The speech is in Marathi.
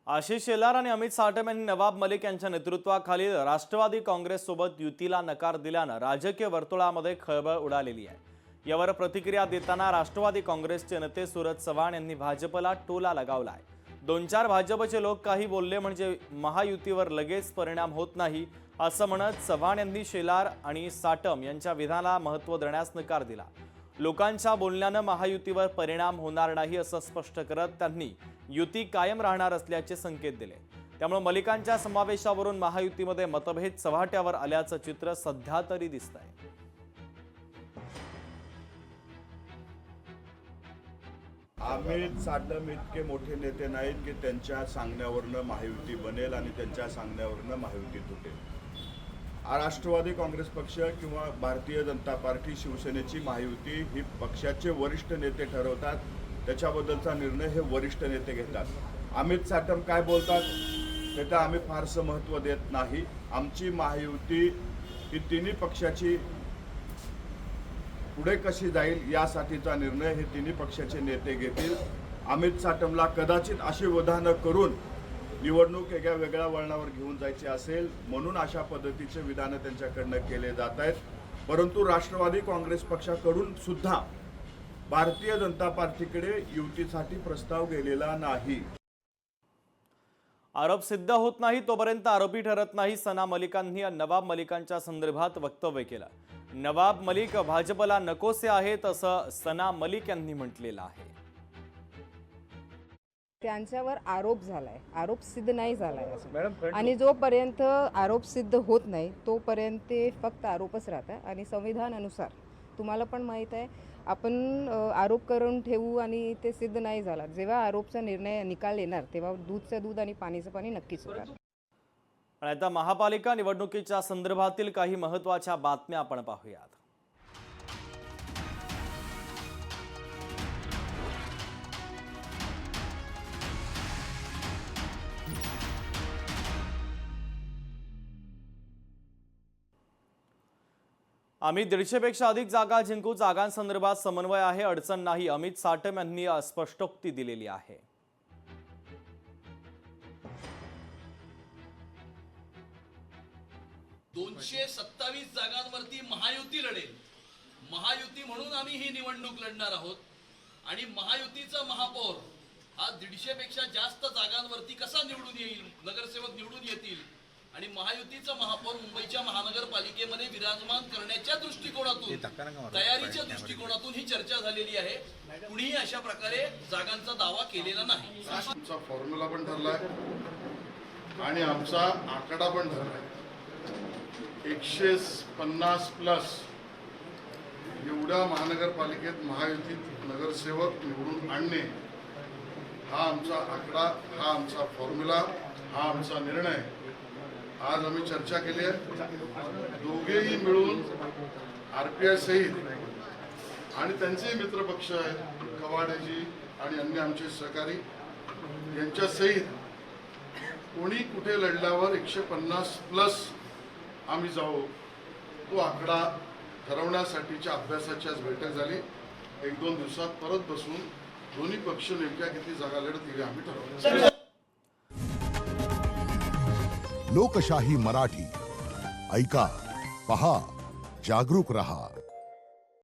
आशिष शेलार आणि अमित साटम यांनी नवाब मलिक यांच्या नेतृत्वाखालील राष्ट्रवादी काँग्रेस सोबत युतीला नकार दिल्याने राजकीय वर्तुळामध्ये खळबळ उडालेली आहे। यावर प्रतिक्रिया देताना राष्ट्रवादी काँग्रेसचे नेते सूरज चव्हाण यांनी भाजपला टोला लगावलाय। 2-4 भाजपचे लोक काही बोलले म्हणजे महायुतीवर लगेच परिणाम होत नाही असं म्हणत चव्हाण यांनी शेलार आणि साटम यांच्या विधानाला महत्त्व देण्यास नकार दिला। लोकांच्या बोलण्याने महायुतीवर परिणाम होणार नाही असं स्पष्ट करत त्यांनी युती कायम राहणार असल्याचे संकेत दिले। त्यामुळे मलिकांच्या समावेशावरून महायुतीमध्ये मतभेद चव्हाट्यावर आल्याचं चित्र सध्या तरी दिसतंय। अमित साटम इतके मोठे नेते नाहीत की त्यांच्या सांगण्यावरनं महायुती बनेल आणि त्यांच्या सांगण्यावरनं महायुती तुटेल। राष्ट्रवादी काँग्रेस पक्ष किंवा भारतीय जनता पार्टी शिवसेनेची महायुती ही पक्षाचे वरिष्ठ नेते ठरवतात। त्याच्याबद्दलचा निर्णय हे वरिष्ठ नेते घेतात। अमित साटम काय बोलतात त्याला आम्ही फारसं महत्त्व देत नाही। आमची महायुती ही तिन्ही पक्षाची पुढे कशी जाईल यासाठीचा निर्णय हे तिन्ही पक्षाचे नेते घेतील। अमित साटमला कदाचित अशी विधानं करून निवडणूक एका वेगळ्या वळणावर घेऊन जायचे असेल म्हणून अशा पद्धतीचे विधानं त्यांच्याकडनं केले जात आहेत। परंतु राष्ट्रवादी काँग्रेस पक्षाकडून सुद्धा भारतीय जनता पार्टीकडे युतीसाठी प्रस्ताव गेलेला नाही। आरोप सिद्ध होत नाही तोपर्यंत आरोपी ठरत नाही सना मलिकांनी नवाब मलिकांच्या संदर्भात वक्तव्य केलं। नवाब मलिक भाजपला नकोसे आहेत असं सना मलिक यांनी म्हटलेलं आहे। त्यांच्यावर आरोप झालाय, आरोप सिद्ध नाही झालाय आणि जोपर्यंत आरोप सिद्ध होत नाही तोपर्यंत ते फक्त आरोपच राहतात। आणि संविधानानुसार तुम्हाला पण माहित आहे आपण आरोप करून ठेवू आणि ते सिद्ध नाही झाला, जेव्हा आरोपचा निर्णय निकाल येणार तेव्हा दूधचं दूध आणि पाणीचं पाणी नक्कीच होणार। आता महापालिका निवडणुकीच्या संदर्भातील काही महत्त्वाच्या बातम्या आपण पाहूयात। आम्ही 150 पेक्षा अधिक जागा जिंकू, जागांसंदर्भात समन्वय आहे, अडचण नाही, अमित साटम यांनी स्पष्टोक्ती दिलेली आहे। 227 जागांवरती महायुती लढेल। महायुती म्हणून आम्ही ही निवडणूक लढणार आहोत आणि महायुतीचा महापौर हा 150 पेक्षा जास्त जागांवरती कसा निवडून येईल, नगरसेवक निवडून येतील आणि महायुतीचा महापौर मुंबईच्या महानगरपालिकेमध्ये विराजमान करण्याच्या दृष्टिकोनातून, तयारीच्या दृष्टिकोनातून ही चर्चा झालेली आहे। कुणीही अशा प्रकारे जागांचा दावा केलेला नाही। आमचा फॉर्म्युला पण ठरलाय आणि आमचा आकडा पण ठरलाय। 150+ एवढ्या महानगरपालिकेत महायुतीत नगरसेवक निवडून आणणे हा आमचा आकडा, हा आमचा फॉर्म्युला, हा आमचा निर्णय आज आम्ही चर्चा केली आहे। दोघेही मिळून RPI सहित आणि त्यांचे मित्रपक्ष आहेत कवाडेजी आणि अन्य आमचे सहकारी यांच्या सहित कोणी कुठे लढल्यावर 150+ आम्ही जाऊ, तो आकडा ठरवण्यासाठीच्या अभ्यासाची आज बैठक झाली। 1-2 दिवसात परत बसून दोन्ही पक्ष नेमक्या किती जागा लढतील हे आम्ही ठरवू। लोकशाही मराठी ऐका, पहा, जागरूक रहा।